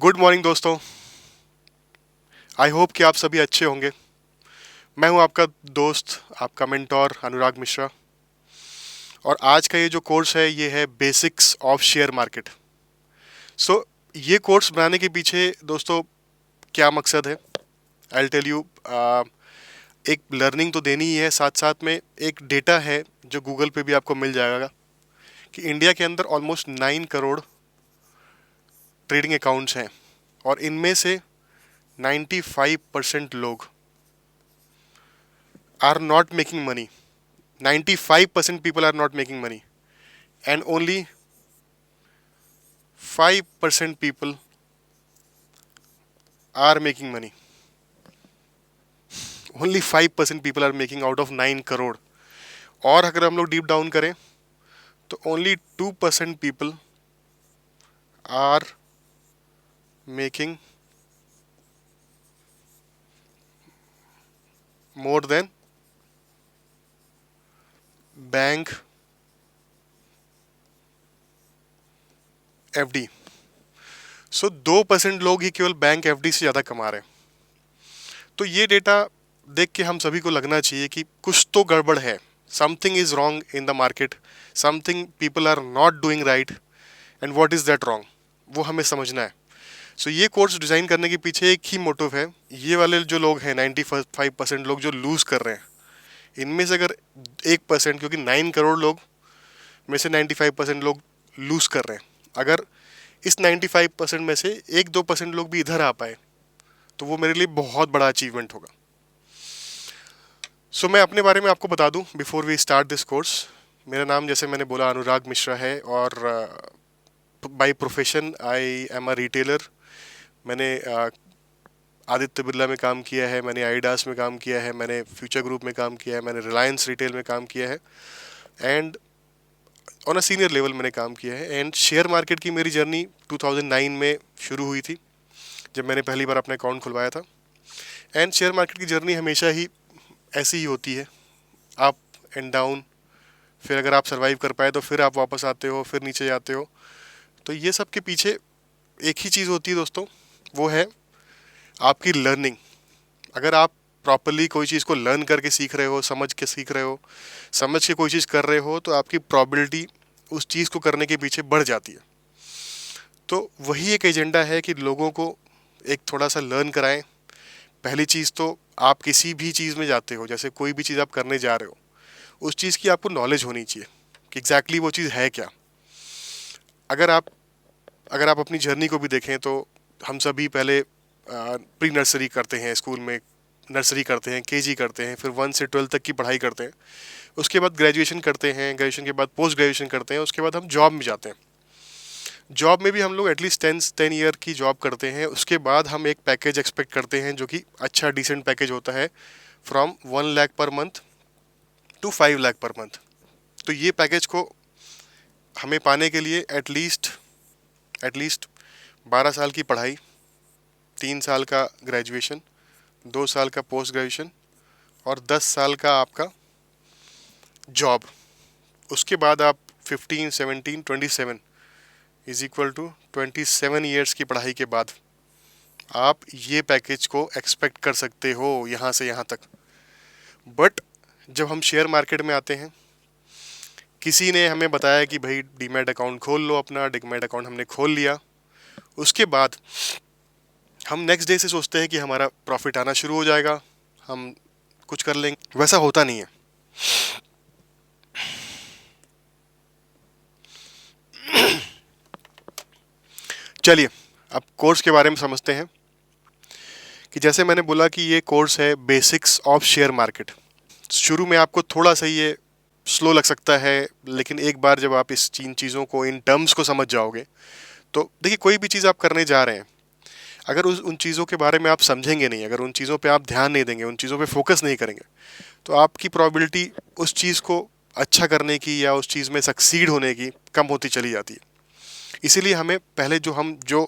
Good morning दोस्तों। I hope कि आप सभी अच्छे होंगे। मैं हूं आपका दोस्त, आपका मेंटोर अनुराग मिश्रा। और आज का ये जो कोर्स है ये है बेसिक्स ऑफ शेयर मार्केट। सो ये कोर्स बनाने के पीछे दोस्तों क्या मकसद है, आई टेल यू। एक लर्निंग तो देनी ही है, साथ साथ में एक डेटा है जो गूगल पे भी आपको मिल जाएगा कि इंडिया के अंदर ऑलमोस्ट 9 करोड़ ट्रेडिंग अकाउंट्स हैं और इनमें से 95% लोग are not making money. 95% people are not making money, and only 5% people are making money. Only 5% people are making out of 9 crore. और अगर हम लोग डीप डाउन करें तो only 2% people are making more than bank FD. So 2% लोग ही केवल bank FD से ज़्यादा कमा रहे हैं। तो ये डेटा देख के हम सभी को लगना चाहिए कि कुछ तो गड़बड़ है। Something is wrong in the market, something people are not doing right, and what is that wrong, वो हमें समझना है। सो ये कोर्स डिज़ाइन करने के पीछे एक ही मोटिव है। ये वाले जो लोग हैं 95% लोग जो लूज़ कर रहे हैं, इनमें से अगर 1%, क्योंकि 9 करोड़ लोग में से 95% लोग लूज़ कर रहे हैं, अगर इस 95% में से 1-2% लोग भी इधर आ पाए तो वो मेरे लिए बहुत बड़ा अचीवमेंट होगा। सो मैं अपने बारे में आपको बता दूं before we start this course. मेरा नाम, जैसे मैंने बोला, अनुराग मिश्रा है और by profession I am a retailer. मैंने आदित्य बिरला में काम किया है, मैंने आईडास में काम किया है, मैंने फ्यूचर ग्रुप में काम किया है, मैंने रिलायंस रिटेल में काम किया है, and on a senior level मैंने काम किया है। एंड शेयर मार्केट की मेरी जर्नी 2009 में शुरू हुई थी, जब मैंने पहली बार अपना अकाउंट खुलवाया था। एंड शेयर मार्केट की जर्नी हमेशा ही ऐसी ही होती है, अप एंड डाउन। फिर अगर आप सरवाइव कर पाए तो फिर आप वापस आते हो, फिर नीचे जाते हो। तो ये सब के पीछे एक ही चीज़ होती है दोस्तों, वो है आपकी लर्निंग। अगर आप प्रॉपरली कोई चीज़ को लर्न करके सीख रहे हो, समझ के सीख रहे हो, समझ के कोई चीज़ कर रहे हो, तो आपकी प्रॉबिलिटी उस चीज़ को करने के पीछे बढ़ जाती है। तो वही एक एजेंडा है कि लोगों को एक थोड़ा सा लर्न कराएं। पहली चीज़ तो, आप किसी भी चीज़ में जाते हो, जैसे कोई भी चीज़ आप करने जा रहे हो, उस चीज़ की आपको नॉलेज होनी चाहिए कि एग्जैक्टली वो चीज़ है क्या। अगर आप अगर आप अपनी जर्नी को भी देखें तो हम सभी पहले प्री नर्सरी करते हैं, स्कूल में नर्सरी करते हैं, केजी करते हैं, फिर 1 से 12 तक की पढ़ाई करते हैं। उसके बाद ग्रेजुएशन करते हैं, ग्रेजुएशन के बाद पोस्ट ग्रेजुएशन करते हैं, उसके बाद हम जॉब में जाते हैं। जॉब में भी हम लोग एटलीस्ट 10 ईयर की जॉब करते हैं। उसके बाद हम एक पैकेज एक्सपेक्ट करते हैं जो कि अच्छा डिसेंट पैकेज होता है, from 1 lakh per month to 5 lakh per month. तो ये पैकेज को हमें पाने के लिए एटलीस्ट 12 साल की पढ़ाई, 3 साल का ग्रेजुएशन, 2 साल का पोस्ट ग्रेजुएशन और 10 साल का आपका जॉब। उसके बाद आप 15, 17, 27 इज इक्वल टू 27 ईयर्स की पढ़ाई के बाद आप ये पैकेज को एक्सपेक्ट कर सकते हो, यहाँ से यहाँ तक। बट जब हम शेयर मार्केट में आते हैं, किसी ने हमें बताया कि भाई डीमैट अकाउंट खोल लो अपना। डीमैट अकाउंट हमने खोल लिया। उसके बाद हम नेक्स्ट डे से सोचते हैं कि हमारा प्रॉफिट आना शुरू हो जाएगा, हम कुछ कर लेंगे। वैसा होता नहीं है। चलिए अब कोर्स के बारे में समझते हैं। कि जैसे मैंने बोला कि ये कोर्स है बेसिक्स ऑफ शेयर मार्केट। शुरू में आपको थोड़ा सा ये स्लो लग सकता है, लेकिन एक बार जब आप इस इन चीज़ों को, इन टर्म्स को समझ जाओगे, तो देखिए कोई भी चीज़ आप करने जा रहे हैं, अगर उन चीज़ों के बारे में आप समझेंगे नहीं, अगर उन चीज़ों पे आप ध्यान नहीं देंगे, उन चीज़ों पे फोकस नहीं करेंगे, तो आपकी प्रोबेबिलिटी उस चीज़ को अच्छा करने की या उस चीज़ में सक्सीड होने की कम होती चली जाती है। इसीलिए हमें पहले जो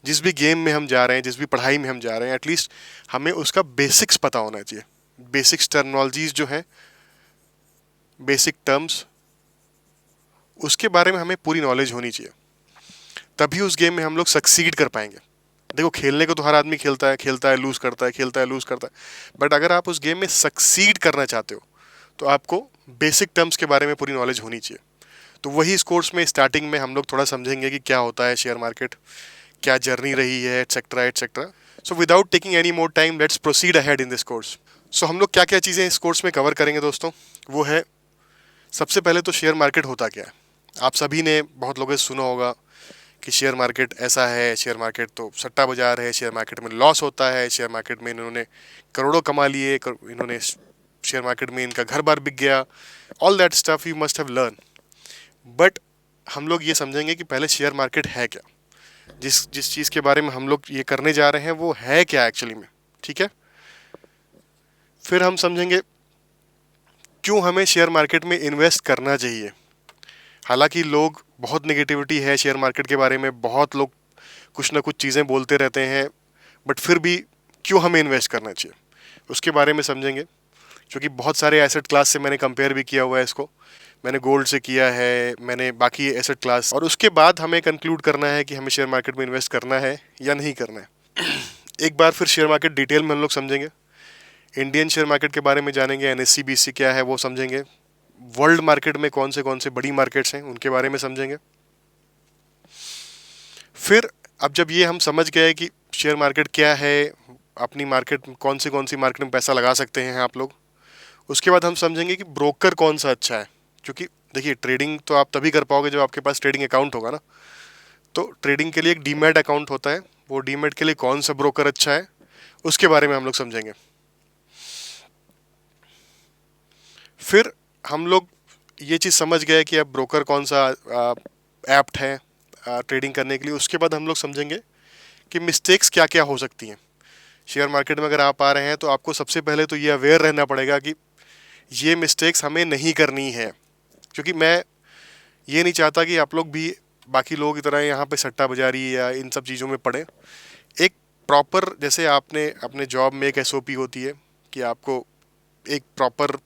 जिस भी गेम में हम जा रहे हैं, जिस भी पढ़ाई में हम जा रहे हैं, एटलीस्ट हमें उसका बेसिक्स पता होना चाहिए। बेसिक्स टर्मिनोलॉजीज जो है, बेसिक टर्म्स, उसके बारे में हमें पूरी नॉलेज होनी चाहिए, तभी उस गेम में हम लोग सक्सीड कर पाएंगे। देखो खेलने को तो हर आदमी खेलता है लूज करता है, खेलता है लूज करता है, बट अगर आप उस गेम में सक्सीड करना चाहते हो तो आपको बेसिक टर्म्स के बारे में पूरी नॉलेज होनी चाहिए। तो वही इस कोर्स में स्टार्टिंग में हम लोग थोड़ा समझेंगे कि क्या होता है शेयर मार्केट, क्या जर्नी रही है, etcetera etcetera. So without taking any more time let's proceed ahead in this course. So हम लोग क्या क्या चीज़ें इस कोर्स में कवर करेंगे दोस्तों, वो है सबसे पहले तो शेयर मार्केट होता क्या है। आप सभी ने बहुत लोगों से सुना होगा कि शेयर मार्केट ऐसा है, शेयर मार्केट तो सट्टा बाजार है, शेयर मार्केट में लॉस होता है, शेयर मार्केट में इन्होंने करोड़ों कमा लिए, इन्होंने शेयर मार्केट में इनका घर बार बिक गया, all that stuff you must have learn. But हम लोग ये समझेंगे कि पहले शेयर मार्केट है क्या, जिस जिस चीज़ के बारे में हम लोग ये करने जा रहे हैं वो है क्या एक्चुअली में, ठीक है। फिर हम समझेंगे क्यों हमें शेयर मार्केट में इन्वेस्ट करना चाहिए। हालांकि लोग बहुत नेगेटिविटी है शेयर मार्केट के बारे में, बहुत लोग कुछ ना कुछ चीज़ें बोलते रहते हैं, बट फिर भी क्यों हमें इन्वेस्ट करना चाहिए उसके बारे में समझेंगे। क्योंकि बहुत सारे एसेट क्लास से मैंने कंपेयर भी किया हुआ है इसको, मैंने गोल्ड से किया है, मैंने बाकी एसेट क्लास, और उसके बाद हमें कंक्लूड करना है कि हमें शेयर मार्केट में इन्वेस्ट करना है या नहीं करना है। एक बार फिर शेयर मार्केट डिटेल में हम लोग समझेंगे, इंडियन शेयर मार्केट के बारे में जानेंगे, एनएससी बीएससी क्या है वो समझेंगे, वर्ल्ड मार्केट में कौन से बड़ी मार्केट्स हैं उनके बारे में समझेंगे। फिर अब जब ये हम समझ गए कि शेयर मार्केट क्या है, अपनी मार्केट कौन सी मार्केट में पैसा लगा सकते हैं आप लोग, उसके बाद हम समझेंगे कि ब्रोकर कौन सा अच्छा है। क्योंकि देखिए ट्रेडिंग तो आप तभी कर पाओगे जब आपके पास ट्रेडिंग अकाउंट होगा ना। तो ट्रेडिंग के लिए एक डीमैट अकाउंट होता है, वो डीमैट के लिए कौन सा ब्रोकर अच्छा है उसके बारे में हम लोग समझेंगे। फिर हम लोग ये चीज़ समझ गए कि अब ब्रोकर कौन सा ऐप्ट है ट्रेडिंग करने के लिए। उसके बाद हम लोग समझेंगे कि मिस्टेक्स क्या क्या हो सकती हैं शेयर मार्केट में। अगर आप आ रहे हैं तो आपको सबसे पहले तो ये अवेयर रहना पड़ेगा कि ये मिस्टेक्स हमें नहीं करनी है। क्योंकि मैं ये नहीं चाहता कि आप लोग भी बाकी लोगों की तरह यहाँ पे सट्टा बाजारी या इन सब चीज़ों में पड़े। एक प्रॉपर, जैसे आपने अपने जॉब में एक एसओपी होती है कि आपको एक प्रॉपर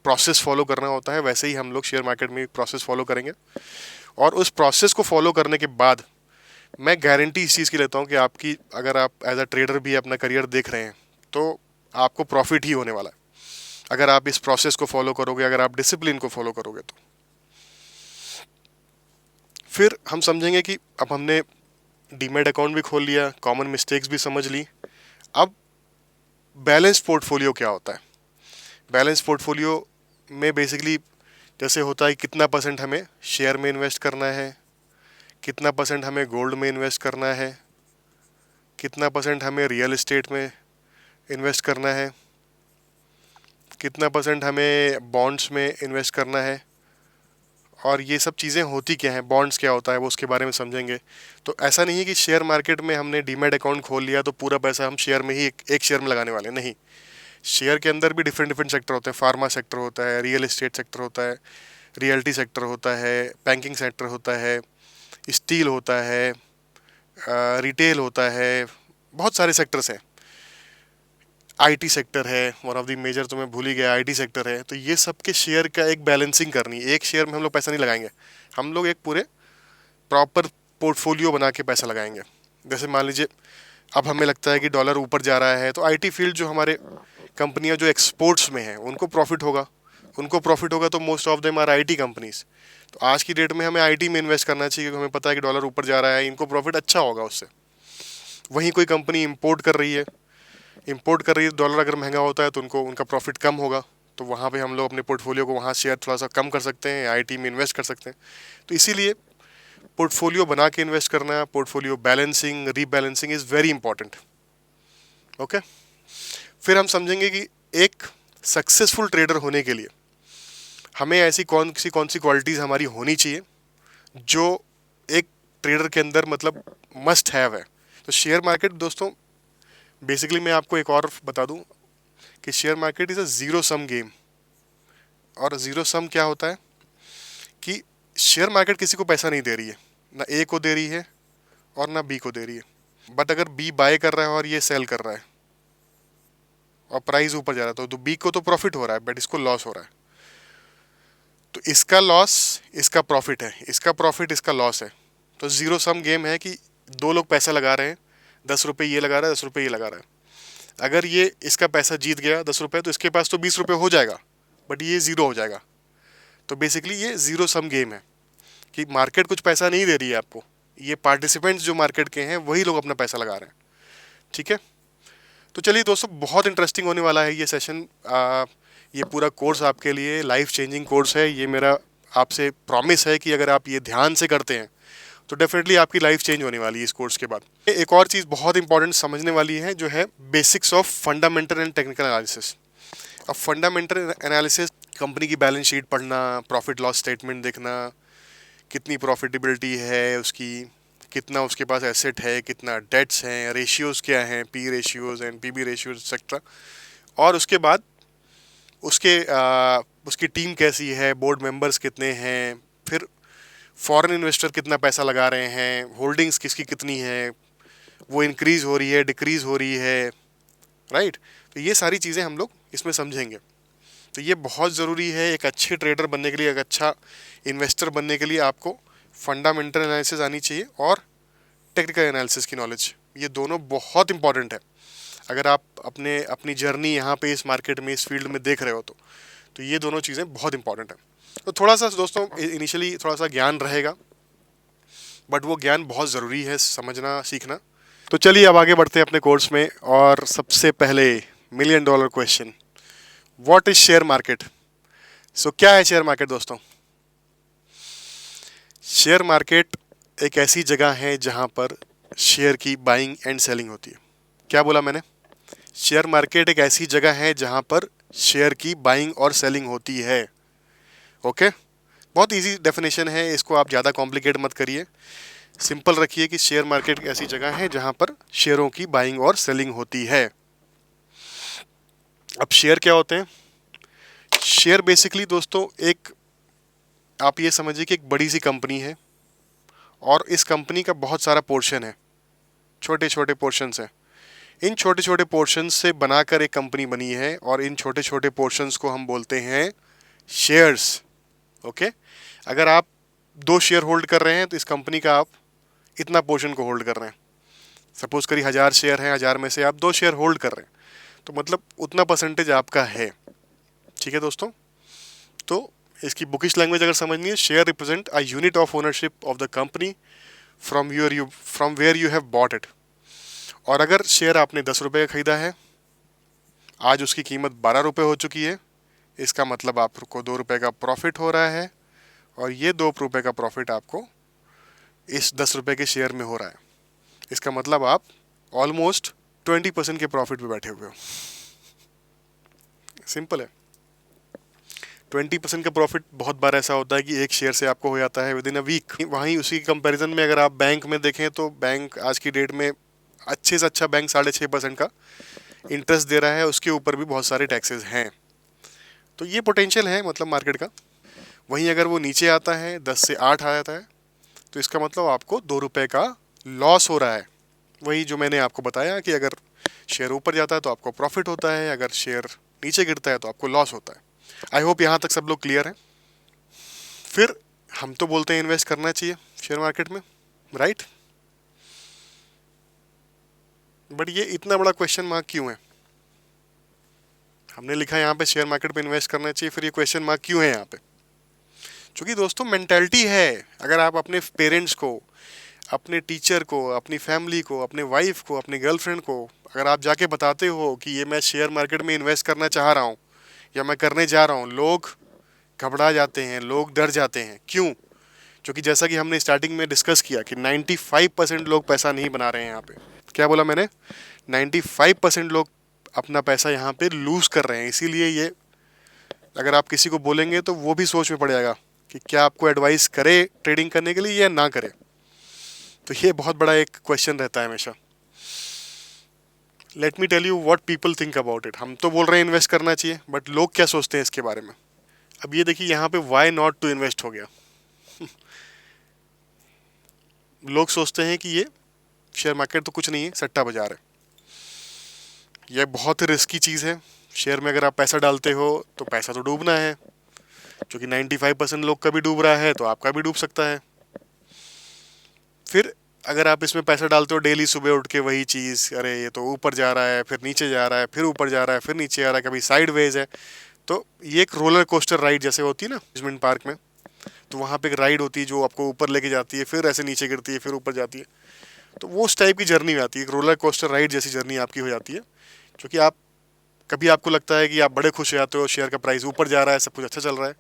प्रोसेस फॉलो करना होता है, वैसे ही हम लोग शेयर मार्केट में एक प्रोसेस फॉलो करेंगे। और उस प्रोसेस को फॉलो करने के बाद मैं गारंटी इस चीज़ की लेता हूँ कि आपकी, अगर आप एज अ ट्रेडर भी अपना करियर देख रहे हैं तो आपको प्रॉफिट ही होने वाला है अगर आप इस प्रोसेस को फॉलो करोगे, अगर आप डिसिप्लिन को फॉलो करोगे तो। फिर हम समझेंगे कि अब हमने डीमैट अकाउंट भी खोल लिया, कॉमन मिस्टेक्स भी समझ ली, अब बैलेंस पोर्टफोलियो क्या होता है। बैलेंस पोर्टफोलियो में बेसिकली जैसे होता है कितना परसेंट हमें शेयर में इन्वेस्ट करना है, कितना परसेंट हमें गोल्ड में इन्वेस्ट करना है, कितना परसेंट हमें रियल एस्टेट में इन्वेस्ट करना है, कितना परसेंट हमें बॉन्ड्स में इन्वेस्ट करना है, और ये सब चीज़ें होती क्या हैं, बॉन्ड्स क्या होता है वो उसके बारे में समझेंगे। तो ऐसा नहीं है कि शेयर मार्केट में हमने डीमैट अकाउंट खोल लिया तो पूरा पैसा हम शेयर में ही एक शेयर में लगाने वाले, नहीं। शेयर के अंदर भी डिफरेंट डिफरेंट सेक्टर होते हैं, फार्मा सेक्टर होता है, रियल एस्टेट सेक्टर होता है, रियल्टी सेक्टर होता है, बैंकिंग सेक्टर होता है, स्टील होता है, रिटेल होता है, बहुत सारे सेक्टर्स हैं। आईटी सेक्टर है, वन ऑफ द मेजर, तो मैं भूल ही गया, आईटी सेक्टर है। तो ये सब के शेयर का एक बैलेंसिंग करनी है, एक शेयर में हम लोग पैसा नहीं लगाएंगे, हम लोग एक पूरे प्रॉपर पोर्टफोलियो बना के पैसा लगाएंगे। जैसे मान लीजिए अब हमें लगता है कि डॉलर ऊपर जा रहा है तो आईटी फील्ड जो हमारे कंपनियां जो एक्सपोर्ट्स में हैं उनको प्रॉफिट होगा, तो most of them are IT companies. तो आज की डेट में हमें आईटी में इन्वेस्ट करना चाहिए, क्योंकि हमें पता है कि डॉलर ऊपर जा रहा है, इनको प्रॉफिट अच्छा होगा उससे। वहीं कोई कंपनी इंपोर्ट कर रही है, डॉलर अगर महंगा होता है तो उनको उनका प्रॉफिट कम होगा, तो वहाँ पे हम लोग अपने पोर्टफोलियो को वहाँ शेयर थोड़ा सा कम कर सकते हैं, आईटी में इन्वेस्ट कर सकते हैं। तो इसीलिए पोर्टफोलियो बना के इन्वेस्ट करना, portfolio balancing, rebalancing is very important. Okay. फिर हम समझेंगे कि एक सक्सेसफुल ट्रेडर होने के लिए हमें ऐसी कौन सी क्वालिटीज़ हमारी होनी चाहिए जो एक ट्रेडर के अंदर मतलब मस्ट हैव है। तो शेयर मार्केट दोस्तों, बेसिकली मैं आपको एक और बता दूं कि share market is a zero sum game. और ज़ीरो सम क्या होता है कि शेयर मार्केट किसी को पैसा नहीं दे रही है, ना ए को दे रही है और ना बी को दे रही है। बट अगर बी बाय कर रहा है और ये सेल कर रहा है और प्राइस ऊपर जा रहा है तो बी को तो प्रॉफिट हो रहा है, बट इसको लॉस हो रहा है। तो इसका लॉस इसका प्रॉफिट है, इसका प्रॉफिट इसका लॉस है। तो ज़ीरो सम गेम है कि दो लोग पैसा लगा रहे हैं, 10 रुपये ये लगा रहा है, 10 रुपये ये लगा रहा है। अगर ये इसका पैसा जीत गया 10 रुपये, तो इसके पास तो 20 रुपये हो जाएगा, बट ये ज़ीरो हो जाएगा। तो बेसिकली ये ज़ीरो सम गेम है कि मार्केट कुछ पैसा नहीं दे रही है आपको, ये पार्टिसिपेंट्स जो मार्केट के हैं वही लोग अपना पैसा लगा रहे हैं। ठीक है, तो चलिए दोस्तों, बहुत इंटरेस्टिंग होने वाला है ये सेशन। ये पूरा कोर्स आपके लिए लाइफ चेंजिंग कोर्स है। ये मेरा आपसे प्रॉमिस है कि अगर आप ये ध्यान से करते हैं तो डेफिनेटली आपकी लाइफ चेंज होने वाली है इस कोर्स के बाद। एक और चीज़ बहुत इंपॉर्टेंट समझने वाली है, जो है basics of fundamental and technical analysis. अब फंडामेंटल एनालिसिस, कंपनी की बैलेंस शीट पढ़ना, प्रॉफिट लॉस स्टेटमेंट देखना, कितनी प्रॉफिटेबिलिटी है उसकी, कितना उसके पास एसेट है, कितना डेट्स हैं, रेशियोज़ क्या हैं, P ratios and P B ratios etcetera. और उसके बाद उसकी टीम कैसी है, बोर्ड मेंबर्स कितने हैं, फिर फॉरेन इन्वेस्टर कितना पैसा लगा रहे हैं, होल्डिंग्स किसकी कितनी है, वो इंक्रीज़ हो रही है, डिक्रीज़ हो रही है, राइट। तो ये सारी चीज़ें हम लोग इसमें समझेंगे। तो ये बहुत ज़रूरी है एक अच्छे ट्रेडर बनने के लिए, एक अच्छा इन्वेस्टर बनने के लिए आपको फंडामेंटल एनालिसिस आनी चाहिए और टेक्निकल एनालिसिस की नॉलेज। ये दोनों बहुत इंपॉर्टेंट है। अगर आप अपनी जर्नी यहाँ पे इस मार्केट में, इस फील्ड में देख रहे हो तो ये दोनों चीज़ें बहुत इंपॉर्टेंट है। तो थोड़ा सा दोस्तों इनिशियली थोड़ा सा ज्ञान रहेगा, बट वो ज्ञान बहुत ज़रूरी है समझना, सीखना। तो चलिए अब आगे बढ़ते हैं अपने कोर्स में। और सबसे पहले $1,000,000 question, what is share market? So क्या है शेयर मार्केट दोस्तों? शेयर मार्केट एक ऐसी जगह है जहां पर शेयर की बाइंग एंड सेलिंग होती है। क्या बोला मैंने? शेयर मार्केट एक ऐसी जगह है जहां पर शेयर की बाइंग और सेलिंग होती है। ओके, बहुत इजी डेफिनेशन है, इसको आप ज़्यादा कॉम्प्लिकेट मत करिए, सिंपल रखिए कि शेयर मार्केट एक ऐसी जगह है जहां पर शेयरों की बाइंग और सेलिंग होती है। अब शेयर क्या होते हैं? शेयर बेसिकली दोस्तों एक, आप ये समझिए कि एक बड़ी सी कंपनी है और इस कंपनी का बहुत सारा पोर्शन है, छोटे छोटे पोर्शंस हैं। इन छोटे छोटे पोर्शंस से बनाकर एक कंपनी बनी है और इन छोटे छोटे पोर्शंस को हम बोलते हैं शेयर्स। ओके, अगर आप 2 शेयर होल्ड कर रहे हैं तो इस कंपनी का आप इतना पोर्शन को होल्ड कर रहे हैं। सपोज करिए 1000 शेयर हैं, 1000 में से आप 2 शेयर होल्ड कर रहे हैं, तो मतलब उतना परसेंटेज आपका है। ठीक है दोस्तों, तो इसकी बुकिश लैंग्वेज अगर समझनी है, share represent a unit of ownership of the company from where you have bought it. और अगर शेयर आपने 10 रुपये का खरीदा है, आज उसकी कीमत 12 रुपये हो चुकी है, इसका मतलब आपको 2 रुपये का प्रॉफिट हो रहा है और ये 2 रुपये का प्रॉफिट आपको इस 10 रुपये के शेयर में हो रहा है। इसका मतलब आप ऑलमोस्ट 20% के प्रॉफिट पे बैठे हुए हो। सिंपल है। 20% का प्रॉफिट बहुत बार ऐसा होता है कि एक शेयर से आपको हो जाता है विद इन अ वीक। वहीं उसी कंपैरिजन में अगर आप बैंक में देखें तो बैंक आज की डेट में अच्छे से अच्छा बैंक 6.5% का इंटरेस्ट दे रहा है, उसके ऊपर भी बहुत सारे टैक्सेस हैं। तो ये पोटेंशियल है मतलब मार्केट का। वहीं अगर वो नीचे आता है, 10 से 8 आ जाता है, तो इसका मतलब आपको 2 रुपये का लॉस हो रहा है। वही जो मैंने आपको बताया कि अगर शेयर ऊपर जाता है तो आपको प्रॉफिट होता है, अगर शेयर नीचे गिरता है तो आपको लॉस होता है। आई होप यहाँ तक सब लोग क्लियर हैं। फिर हम तो बोलते हैं इन्वेस्ट करना चाहिए शेयर मार्केट में, राइट? बट ये इतना बड़ा क्वेश्चन मार्क क्यों है? हमने लिखा है यहाँ पे शेयर मार्केट पे इन्वेस्ट करना चाहिए, फिर ये क्वेश्चन मार्क क्यों है यहाँ पे? क्योंकि दोस्तों मेंटालिटी है। अगर आप अपने पेरेंट्स को, अपने टीचर को, अपनी फैमिली को, अपने वाइफ को, अपने गर्लफ्रेंड को अगर आप जाके बताते हो कि ये मैं शेयर मार्केट में इन्वेस्ट करना चाह रहा हूँ या मैं करने जा रहा हूँ, लोग घबरा जाते हैं, लोग डर जाते हैं। क्यों? क्योंकि जैसा कि हमने स्टार्टिंग में डिस्कस किया कि 95% लोग पैसा नहीं बना रहे हैं यहाँ पे। क्या बोला मैंने? 95% लोग अपना पैसा यहाँ पे लूज कर रहे हैं। इसीलिए ये अगर आप किसी को बोलेंगे तो वो भी सोच में पड़ जाएगा कि क्या आपको एडवाइस करे ट्रेडिंग करने के लिए या ना करे। तो ये बहुत बड़ा एक क्वेश्चन रहता है हमेशा। Let me tell you what people think about it. हम तो बोल रहे हैं इन्वेस्ट करना चाहिए, बट लोग क्या सोचते हैं इसके बारे में। अब ये देखिए यहाँ पे वाई नॉट टू इन्वेस्ट हो गया। लोग सोचते हैं कि ये शेयर मार्केट तो कुछ नहीं है, सट्टा बाजार है, यह बहुत ही रिस्की चीज़ है। शेयर में अगर आप पैसा डालते हो तो पैसा तो डूबना है, क्योंकि 95% लोग का भी डूब रहा है तो आपका भी डूब सकता है। फिर अगर आप इसमें पैसा डालते हो डेली सुबह उठ के वही चीज़, अरे ये तो ऊपर जा रहा है फिर नीचे जा रहा है फिर ऊपर जा रहा है फिर नीचे आ रहा है, कभी साइडवेज है, तो ये एक रोलर कोस्टर राइड जैसे होती है ना अम्यूजमेंट पार्क में, तो वहाँ पे एक राइड होती है जो आपको ऊपर लेके जाती है फिर ऐसे नीचे गिरती है फिर ऊपर जाती है, तो वो उस टाइप की जर्नी आती है, एक रोलर कोस्टर राइड जैसी जर्नी आपकी हो जाती है। क्योंकि आप कभी आपको लगता है कि आप बड़े खुश हो जाते हो, शेयर का प्राइस ऊपर जा रहा है सब कुछ अच्छा चल रहा है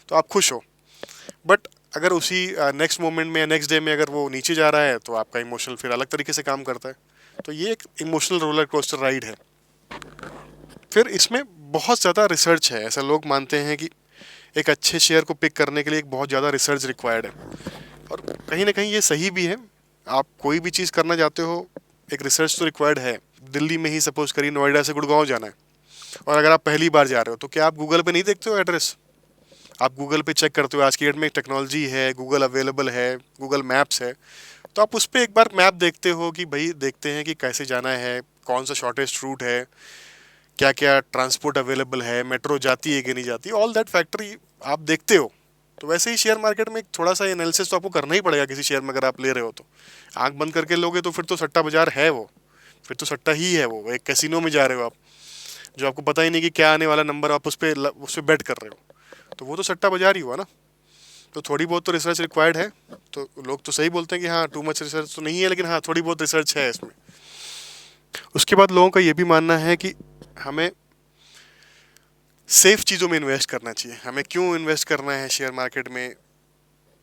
तो आप खुश हो, बट अगर उसी नेक्स्ट मोमेंट में या नेक्स्ट डे में अगर वो नीचे जा रहा है तो आपका इमोशनल फिर अलग तरीके से काम करता है। तो ये एक इमोशनल रोलर कोस्टर राइड है। फिर इसमें बहुत ज़्यादा रिसर्च है, ऐसा लोग मानते हैं कि एक अच्छे शेयर को पिक करने के लिए एक बहुत ज़्यादा रिसर्च रिक्वायर्ड है, और कहीं ना कहीं ये सही भी है। आप कोई भी चीज़ करना चाहते हो एक रिसर्च तो रिक्वायर्ड है। दिल्ली में ही सपोज करिए नोएडा से गुड़गांव जाना है, और अगर आप पहली बार जा रहे हो तो क्या आप गूगल पे नहीं देखते हो एड्रेस, आप गूगल पे चेक करते हो। आज की डेट में टेक्नोलॉजी है, गूगल अवेलेबल है, गूगल मैप्स है, तो आप उस पर एक बार मैप देखते हो कि भाई देखते हैं कि कैसे जाना है, कौन सा शॉर्टेस्ट रूट है, क्या क्या ट्रांसपोर्ट अवेलेबल है, मेट्रो जाती है कि नहीं जाती, ऑल दैट फैक्टर आप देखते हो। तो वैसे ही शेयर मार्केट में एक थोड़ा सा एनालिसिस तो आपको करना ही पड़ेगा किसी शेयर में अगर आप ले रहे हो तो। आंख बंद करके लोगे तो फिर तो सट्टा बाजार है वो, फिर तो सट्टा ही है वो, एक कैसीनो में जा रहे हो आप, जो आपको पता ही नहीं कि क्या आने वाला नंबर आप उस पर बेट कर रहे हो, तो वो तो सट्टा बाजार ही हुआ ना। तो थोड़ी बहुत तो रिसर्च रिक्वायर्ड है। तो लोग तो सही बोलते हैं कि हाँ टू मच रिसर्च तो नहीं है, लेकिन हाँ थोड़ी बहुत रिसर्च है इसमें। उसके बाद लोगों का ये भी मानना है कि हमें सेफ चीज़ों में इन्वेस्ट करना चाहिए। हमें क्यों इन्वेस्ट करना है शेयर मार्केट में,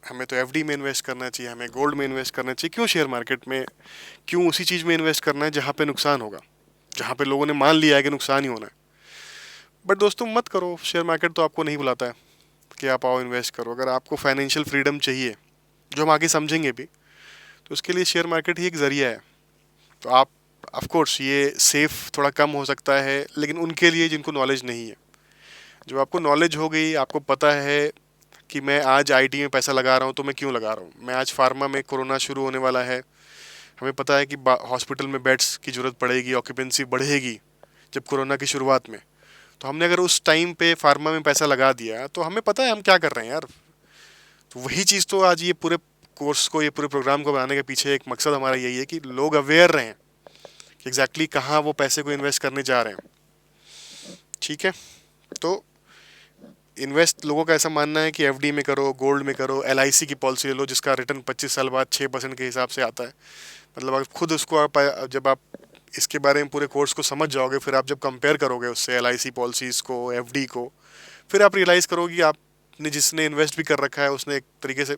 हमें तो एफडी में इन्वेस्ट करना चाहिए, हमें गोल्ड में इन्वेस्ट करना चाहिए, क्यों शेयर मार्केट में, क्यों उसी चीज़ में इन्वेस्ट करना है जहाँ पे नुकसान होगा, जहाँ पे लोगों ने मान लिया है कि नुकसान ही होना है। बट दोस्तों मत करो, शेयर मार्केट तो आपको नहीं बुलाता है कि आप आओ इन्वेस्ट करो। अगर आपको फाइनेंशियल फ्रीडम चाहिए, जो हम आगे समझेंगे भी, तो उसके लिए शेयर मार्केट ही एक ज़रिया है। तो आप ऑफ कोर्स ये सेफ थोड़ा कम हो सकता है, लेकिन उनके लिए जिनको नॉलेज नहीं है। जो आपको नॉलेज हो गई, आपको पता है कि मैं आज आईटी में पैसा लगा रहा हूँ तो मैं क्यों लगा रहा हूँ, मैं आज फार्मा में, कोरोना शुरू होने वाला है, हमें पता है कि हॉस्पिटल में बेड्स की ज़रूरत पड़ेगी, ऑक्यूपेंसी बढ़ेगी जब कोरोना की शुरुआत में, तो हमने अगर उस टाइम पे फार्मा में पैसा लगा दिया तो हमें पता है हम क्या कर रहे हैं यार। तो वही चीज़ तो आज ये पूरे कोर्स को, ये पूरे प्रोग्राम को बनाने के पीछे एक मकसद हमारा यही है कि लोग अवेयर रहें कि एग्जैक्टली कहाँ वो पैसे को इन्वेस्ट करने जा रहे हैं। ठीक है, तो इन्वेस्ट लोगों का ऐसा मानना है कि एफडी में करो, गोल्ड में करो, एलआईसी की पॉलिसी ले लो जिसका रिटर्न 25 साल बाद 6% के हिसाब से आता है। मतलब आप खुद उसको जब आप इसके बारे में पूरे कोर्स को समझ जाओगे, फिर आप जब कंपेयर करोगे उससे एलआईसी पॉलिसीज़ को, एफडी को, फिर आप रियलाइज़ करोगे कि आपने जिसने इन्वेस्ट भी कर रखा है उसने एक तरीके से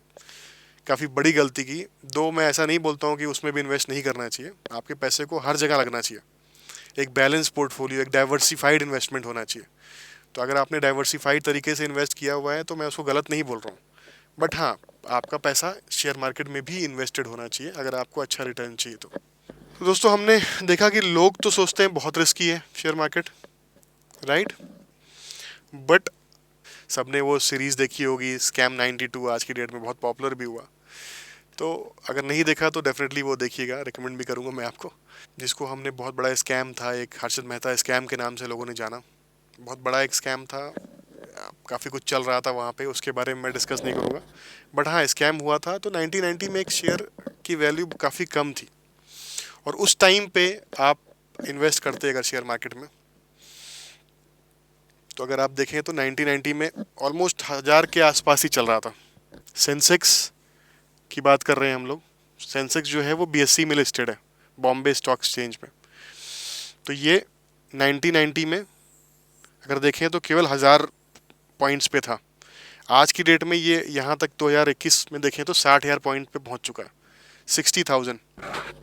काफ़ी बड़ी गलती की। दो मैं ऐसा नहीं बोलता हूँ कि उसमें भी इन्वेस्ट नहीं करना चाहिए, आपके पैसे को हर जगह लगना चाहिए। एक बैलेंस पोर्टफोलियो, एक डाइवर्सिफाइड इन्वेस्टमेंट होना चाहिए। तो अगर आपने डाइवर्सिफाइड तरीके से इन्वेस्ट किया हुआ है तो मैं उसको गलत नहीं बोल रहा हूँ, बट हाँ आपका पैसा शेयर मार्केट में भी इन्वेस्टेड होना चाहिए अगर आपको अच्छा रिटर्न चाहिए तो दोस्तों हमने देखा कि लोग तो सोचते हैं बहुत रिस्की है शेयर मार्केट, राइट, बट सबने वो सीरीज़ देखी होगी स्कैम 92, आज की डेट में बहुत पॉपुलर भी हुआ। तो अगर नहीं देखा तो डेफिनेटली वो देखिएगा, रिकमेंड भी करूँगा मैं आपको। जिसको हमने बहुत बड़ा स्कैम था, एक हर्षद मेहता स्कैम के नाम से लोगों ने जाना, बहुत बड़ा एक स्कैम था, काफ़ी कुछ चल रहा था वहाँ पे, उसके बारे में मैं डिस्कस नहीं करूँगा, बट हाँ स्कैम हुआ था। तो 1990 में एक शेयर की वैल्यू काफ़ी कम थी, और उस टाइम पे आप इन्वेस्ट करते अगर शेयर मार्केट में, तो अगर आप देखें तो 1990 में ऑलमोस्ट 1000 के आसपास ही चल रहा था। सेंसेक्स की बात कर रहे हैं हम लोग, सेंसेक्स जो है वो बीएससी में लिस्टेड है, बॉम्बे स्टॉक एक्सचेंज में। तो ये 1990 में अगर देखें तो केवल 1000 पॉइंट्स पे था। आज की डेट में ये यहाँ तक 2021 में देखें तो 60,000 पॉइंट पे पहुँच चुका है, 60,000।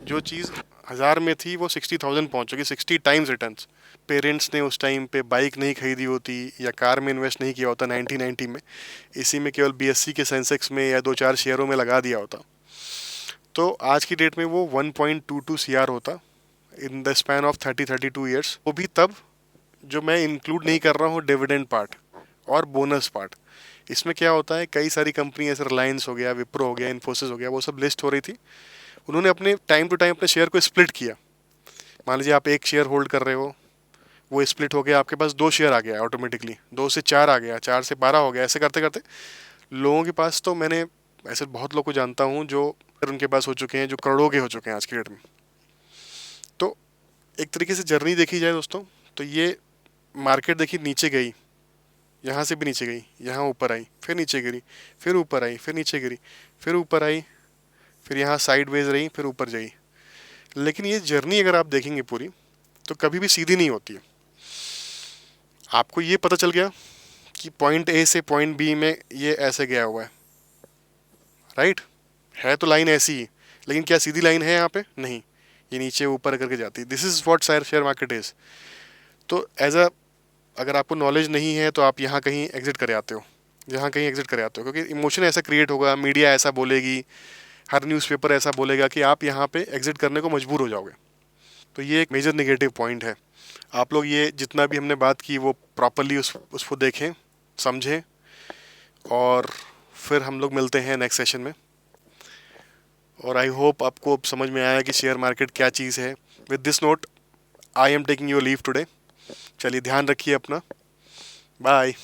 जो चीज़ 1000 में थी वो 60,000 पहुँच चुकी, 60 टाइम्स रिटर्न्स। पेरेंट्स ने उस टाइम पे बाइक नहीं खरीदी होती या कार में इन्वेस्ट नहीं किया होता 1990 में, इसी में केवल बीएससी के सेंसेक्स में या 2-4 शेयरों में लगा दिया होता, तो आज की डेट में वो 1.22 सीआर होता in the span of 32 years. वो भी तब जो मैं इंक्लूड नहीं कर रहा हूँ डिविडेंड पार्ट और बोनस पार्ट। इसमें क्या होता है, कई सारी कंपनी ऐसे रिलायंस हो गया, विप्रो हो गया, इन्फोसिस हो गया, वो सब लिस्ट हो रही थी, उन्होंने अपने टाइम टू टाइम अपने शेयर को स्प्लिट किया। मान लीजिए आप एक शेयर होल्ड कर रहे हो, वो स्प्लिट हो गया, आपके पास 2 शेयर आ गया ऑटोमेटिकली, 2 से 4 आ गया, 4 से 12 हो गया, ऐसे करते करते लोगों के पास, तो मैंने ऐसे बहुत लोग को जानता हूँ जो उनके पास हो चुके हैं जो करोड़ों के हो चुके हैं आज की डेट में। तो एक तरीके से जर्नी देखी जाए दोस्तों, तो ये मार्केट देखिए नीचे गई, यहाँ से भी नीचे गई, यहाँ ऊपर आई, फिर नीचे गिरी, फिर ऊपर आई, फिर नीचे गिरी, फिर ऊपर आई, फिर यहाँ साइडवेज रही, फिर ऊपर जाई। लेकिन ये जर्नी अगर आप देखेंगे पूरी, तो कभी भी सीधी नहीं होती है। आपको ये पता चल गया कि पॉइंट ए से पॉइंट बी में ये ऐसे गया हुआ है, राइट? है तो लाइन ऐसी ही, लेकिन क्या सीधी लाइन है यहाँ पे? नहीं, ये नीचे ऊपर करके जाती है। This is what share market is. तो एज अ, अगर आपको नॉलेज नहीं है तो आप यहाँ कहीं एग्जिट करे आते हो, यहाँ कहीं एग्जिट करे आते हो, क्योंकि इमोशन ऐसा क्रिएट होगा, मीडिया ऐसा बोलेगी, हर न्यूज़पेपर ऐसा बोलेगा कि आप यहाँ पे एग्जिट करने को मजबूर हो जाओगे। तो ये एक मेजर नेगेटिव पॉइंट है। आप लोग ये जितना भी हमने बात की वो प्रॉपरली उसको देखें, समझें, और फिर हम लोग मिलते हैं नेक्स्ट सेशन में। और आई होप आपको अब समझ में आया कि शेयर मार्केट क्या चीज़ है। With this note I am taking your leave today. चलिए ध्यान रखिए अपना। बाय।